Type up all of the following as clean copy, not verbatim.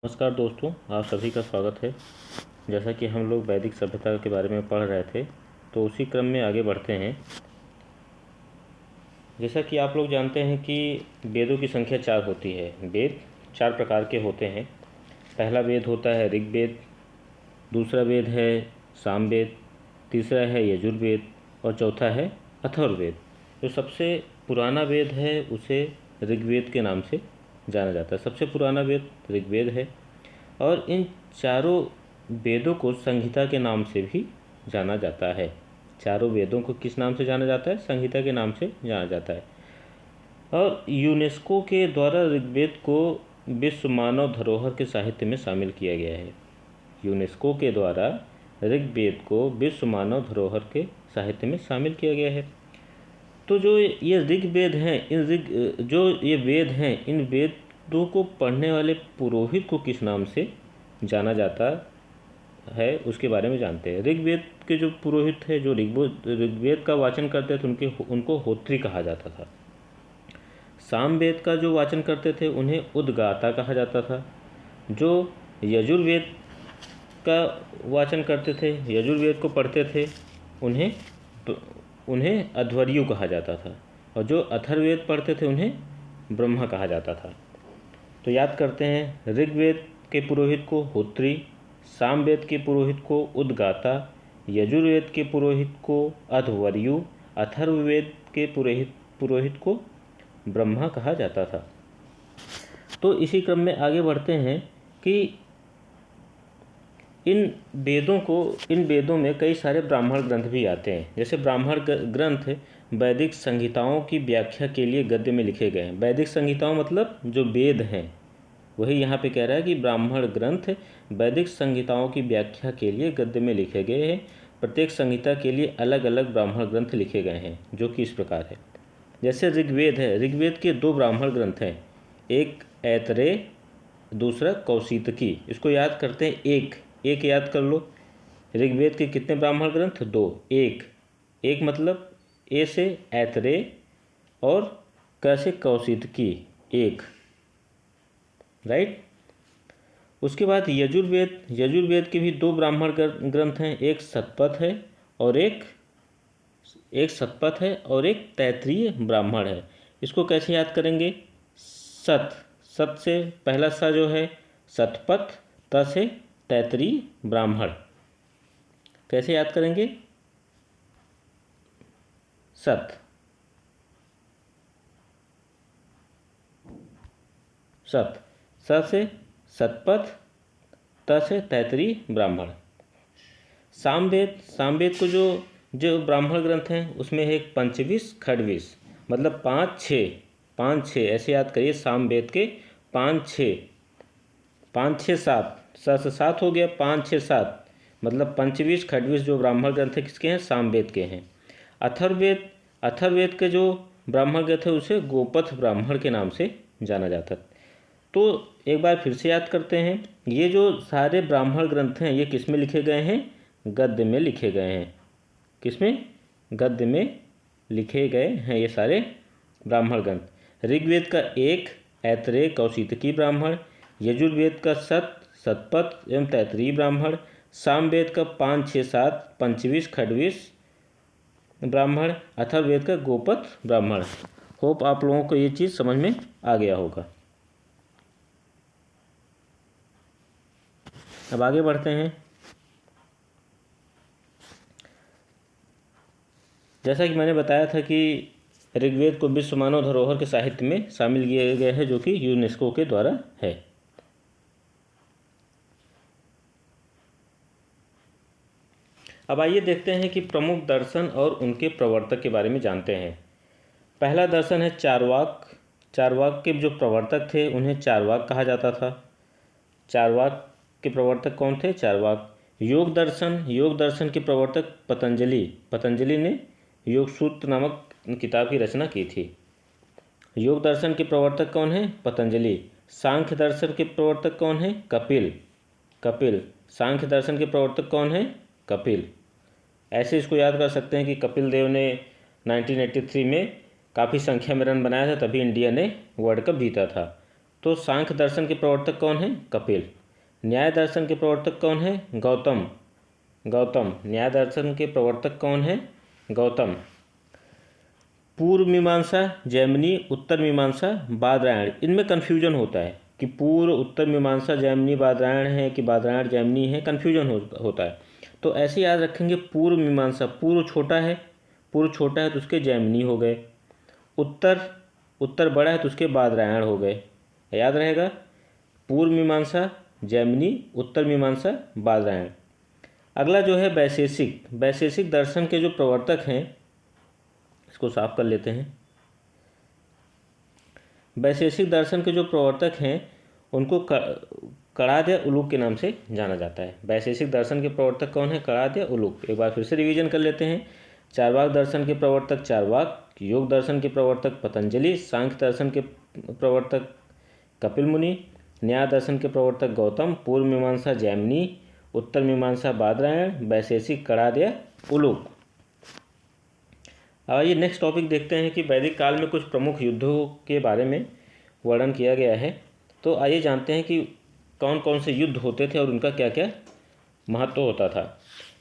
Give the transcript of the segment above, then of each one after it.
नमस्कार दोस्तों, आप सभी का स्वागत है। जैसा कि हम लोग वैदिक सभ्यता के बारे में पढ़ रहे थे, तो उसी क्रम में आगे बढ़ते हैं। जैसा कि आप लोग जानते हैं कि वेदों की संख्या 4 होती है। वेद 4 प्रकार के होते हैं। पहला वेद होता है ऋग्वेद, दूसरा वेद है सामवेद, तीसरा है यजुर्वेद और चौथा है अथर्ववेद। जो सबसे पुराना वेद है उसे ऋग्वेद के नाम से जाना जाता है। सबसे पुराना वेद ऋग्वेद है और इन चारों वेदों को संहिता के नाम से भी जाना जाता है। चारों वेदों को किस नाम से जाना जाता है? संहिता के नाम से जाना जाता है। और यूनेस्को के द्वारा ऋग्वेद को विश्व मानव धरोहर के साहित्य में शामिल किया गया है। यूनेस्को के द्वारा ऋग्वेद को विश्व मानव धरोहर के साहित्य में शामिल किया गया है। तो जो ये ऋग्वेद हैं, जो ये वेद हैं, इन वेदों को पढ़ने वाले पुरोहित को किस नाम से जाना जाता है उसके बारे में जानते हैं। ऋग्वेद के जो पुरोहित है, जो ऋग्वेद का वाचन करते थे, उनको होत्री कहा जाता था। सामवेद का जो वाचन करते थे उन्हें उद्गाता कहा जाता था। जो यजुर्वेद का वाचन करते थे, यजुर्वेद को पढ़ते थे, उन्हें अध्वर्यु कहा जाता था। और जो अथर्ववेद पढ़ते थे उन्हें ब्रह्मा कहा जाता था। तो याद करते हैं, ऋग्वेद के पुरोहित को होत्री, सामवेद के पुरोहित को उद्गाता, यजुर्वेद के पुरोहित को अध्वर्यु, अथर्ववेद के पुरोहित को ब्रह्मा कहा जाता था। तो इसी क्रम में आगे बढ़ते हैं कि इन वेदों में कई सारे ब्राह्मण ग्रंथ भी आते हैं। जैसे ब्राह्मण ग्रंथ वैदिक संहिताओं की व्याख्या के लिए गद्य में लिखे गए हैं। वैदिक संहिताओं मतलब जो वेद हैं, वही यहाँ पे कह रहा है कि ब्राह्मण ग्रंथ वैदिक संहिताओं की व्याख्या के लिए गद्य में लिखे गए हैं। प्रत्येक संहिता के लिए अलग अलग ब्राह्मण ग्रंथ लिखे गए हैं, जो कि इस प्रकार है। जैसे ऋग्वेद है, ऋग्वेद के 2 ब्राह्मण ग्रंथ हैं, एक ऐतरेय, दूसरा कौशितकी। इसको याद करते हैं, एक याद कर लो। ऋग्वेद के कितने ब्राह्मण ग्रंथ? 2। एक मतलब ए से ऐतरेय और क से कौशितकी, एक, राइट। उसके बाद यजुर्वेद के भी 2 ब्राह्मण ग्रंथ हैं, एक शतपथ है और एक तैत्तिरीय ब्राह्मण है। इसको कैसे याद करेंगे? सत से पहला सा जो है शतपथ, त से तैत्तिरीय ब्राह्मण। कैसे याद करेंगे? सत से शतपथ, त से तैत्तिरीय ब्राह्मण। सामवेद को जो ब्राह्मण ग्रंथ हैं उसमें है एक पंचविश खडविश, मतलब 5 6 ऐसे याद करिए। सामवेद के 5 6 7, 7 हो गया, 5 6 7 मतलब पंचविश खडविश जो ब्राह्मण ग्रंथ है किसके हैं? सामवेद के हैं। अथर्ववेद के जो ब्राह्मण ग्रंथ है उसे गोपथ ब्राह्मण के नाम से जाना जाता है। तो एक बार फिर से याद करते हैं, ये जो सारे ब्राह्मण ग्रंथ हैं ये किस में लिखे गए हैं? गद्य में लिखे गए हैं। किसमें? गद्य में लिखे गए हैं ये सारे ब्राह्मण ग्रंथ। ऋग्वेद का 1 ऐतरेय कौशितकी ब्राह्मण, यजुर्वेद का शतपथ एवं तैत्तिरीय ब्राह्मण, सामवेद का 5 6 7 पंचविश खडविश ब्राह्मण, अथर्ववेद का गोपथ ब्राह्मण। होप आप लोगों को ये चीज़ समझ में आ गया होगा। अब आगे बढ़ते हैं। जैसा कि मैंने बताया था कि ऋग्वेद को विश्व मानव धरोहर के साहित्य में शामिल किया गया है, जो कि यूनेस्को के द्वारा है। अब आइए देखते हैं कि प्रमुख दर्शन और उनके प्रवर्तक के बारे में जानते हैं। पहला दर्शन है चारवाक। चारवाक के जो प्रवर्तक थे उन्हें चारवाक कहा जाता था। चारवाक के प्रवर्तक कौन थे? चारवाक। योग दर्शन के प्रवर्तक पतंजलि ने योग सूत्र नामक किताब की रचना की थी। योग दर्शन के प्रवर्तक कौन है? पतंजलि। सांख्य दर्शन के प्रवर्तक कौन है? कपिल। सांख्य दर्शन के प्रवर्तक कौन है? कपिल। ऐसे इसको याद कर सकते हैं कि कपिल देव ने 1983 में काफ़ी संख्या में रन बनाया था, तभी इंडिया ने वर्ल्ड कप जीता था। तो सांख्य दर्शन के प्रवर्तक कौन है? कपिल। न्याय दर्शन के प्रवर्तक कौन है? गौतम। न्याय दर्शन के प्रवर्तक कौन है? गौतम। पूर्व मीमांसा जैमिनी, उत्तर मीमांसा बादरायण, इनमें कन्फ्यूजन होता है कि पूर्व उत्तर मीमांसा जैमिनी बादरायण है कि बादरायण जैमिनी है, कन्फ्यूजन होता है। तो ऐसे याद रखेंगे, पूर्व मीमांसा, पूर्व छोटा है तो उसके जैमिनी हो गए, उत्तर बड़ा है तो उसके बादरायण हो गए, याद रहेगा। पूर्व मीमांसा जैमिनी, उत्तर मीमांसा बादरायण। अगला जो है वैशेषिक दर्शन के जो प्रवर्तक हैं, इसको साफ कर लेते हैं। वैशेषिक दर्शन के जो प्रवर्तक हैं उनको कणाद या उलूक के नाम से जाना जाता है। वैशेषिक दर्शन के प्रवर्तक कौन है? कणाद या उलूक। एक बार फिर से रिवीजन कर लेते हैं। चारवाक दर्शन के प्रवर्तक चारवाक, योग दर्शन के प्रवर्तक पतंजलि, सांख्य दर्शन के प्रवर्तक कपिल मुनि, न्याय दर्शन के प्रवर्तक गौतम, पूर्व मीमांसा जैमिनी, उत्तर मीमांसा बादरायण, वैशेषिक कणाद या उलूक। अब आइए नेक्स्ट टॉपिक देखते हैं कि वैदिक काल में कुछ प्रमुख युद्धों के बारे में वर्णन किया गया है। तो आइए जानते हैं कि कौन कौन से युद्ध होते थे और उनका क्या क्या महत्व होता था।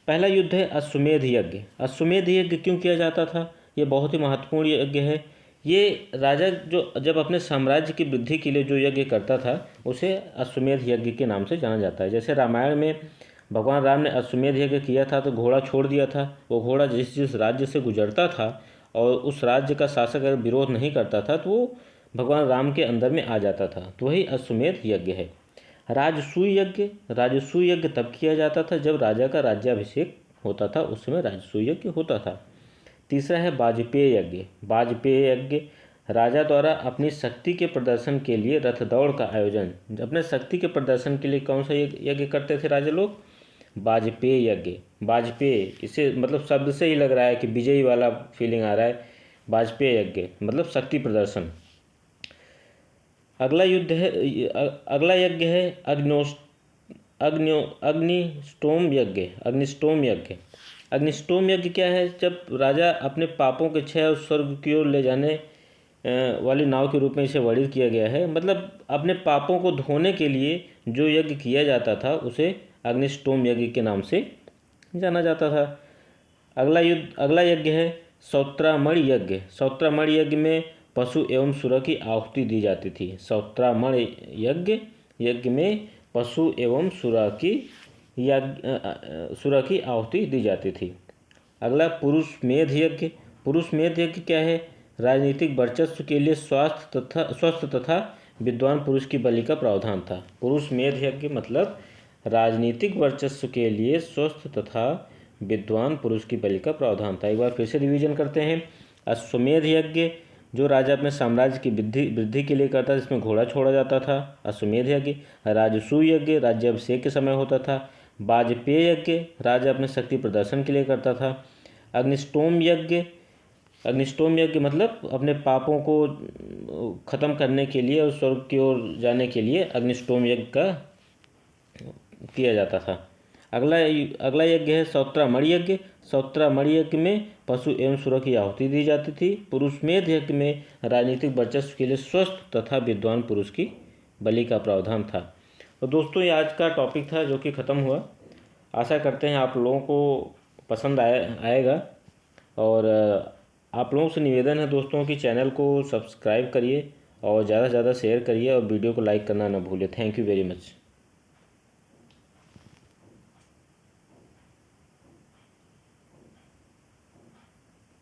पहला युद्ध है अश्वमेध यज्ञ। अश्वमेध यज्ञ क्यों किया जाता था? ये बहुत ही महत्वपूर्ण यज्ञ है। ये राजा जो जब अपने साम्राज्य की वृद्धि के लिए जो यज्ञ करता था उसे अश्वमेध यज्ञ के नाम से जाना जाता है। जैसे रामायण में भगवान राम ने अश्वमेध यज्ञ किया था तो घोड़ा छोड़ दिया था। वो घोड़ा जिस राज्य से गुजरता था और उस राज्य का शासक अगर विरोध नहीं करता था तो वो भगवान राम के अंदर में आ जाता था, तो वही अश्वमेध यज्ञ है। राजसूय यज्ञ तब किया जाता था जब राजा का राज्याभिषेक होता था, उस समय राजसूय यज्ञ होता था। तीसरा है वाजपेय यज्ञ। राजा द्वारा अपनी शक्ति के प्रदर्शन के लिए रथ दौड़ का आयोजन। अपने शक्ति के प्रदर्शन के लिए कौन सा यज्ञ करते थे राजा लोग? वाजपेय यज्ञ। वाजपेय, इसे मतलब शब्द से ही लग रहा है कि विजयी वाला फीलिंग आ रहा है। वाजपेय यज्ञ मतलब शक्ति प्रदर्शन। अगला यज्ञ है अग्निष्टोम यज्ञ। अग्निष्टोम यज्ञ क्या है? जब राजा अपने पापों के क्षय और स्वर्ग की ओर ले जाने वाली नाव के रूप में इसे वर्णित किया गया है। मतलब अपने पापों को धोने के लिए जो यज्ञ किया जाता था उसे अग्निष्टोम यज्ञ के नाम से जाना जाता था। अगला यज्ञ है सौत्रामणि यज्ञ में पशु एवं सुरा की आहुति दी जाती थी। सौत्रामणि यज्ञ में पशु एवं सुरा की आहुति दी जाती थी। अगला पुरुषमेध यज्ञ क्या है? राजनीतिक वर्चस्व के लिए स्वस्थ तथा विद्वान पुरुष की बलि का प्रावधान था। पुरुषमेध यज्ञ मतलब राजनीतिक वर्चस्व के लिए स्वस्थ तथा विद्वान पुरुष की बलि का प्रावधान था। एक बार फिर से रिवीजन करते हैं। अश्वमेध यज्ञ जो राजा अपने साम्राज्य की वृद्धि के लिए करता था, जिसमें घोड़ा छोड़ा जाता था, अश्वमेध यज्ञ। राजसूय यज्ञ राज्याभिषेक के समय होता था। वाजपेय यज्ञ राजा अपने शक्ति प्रदर्शन के लिए करता था। अग्निष्टोम यज्ञ मतलब अपने पापों को खत्म करने के लिए और स्वर्ग की ओर जाने के लिए अग्निष्टोम यज्ञ का किया जाता था। अगला यज्ञ है सौत्रामणि यज्ञ में पशु एवं सुरा की आहुति दी जाती थी। पुरुषमेध यज्ञ में राजनीतिक वर्चस्व के लिए स्वस्थ तथा विद्वान पुरुष की बलि का प्रावधान था। तो दोस्तों ये आज का टॉपिक था जो कि ख़त्म हुआ। आशा करते हैं आप लोगों को पसंद आएगा और आप लोगों से निवेदन है दोस्तों कि चैनल को सब्सक्राइब करिए और ज़्यादा से ज़्यादा शेयर करिए और वीडियो को लाइक करना ना भूलें। Thank you very much.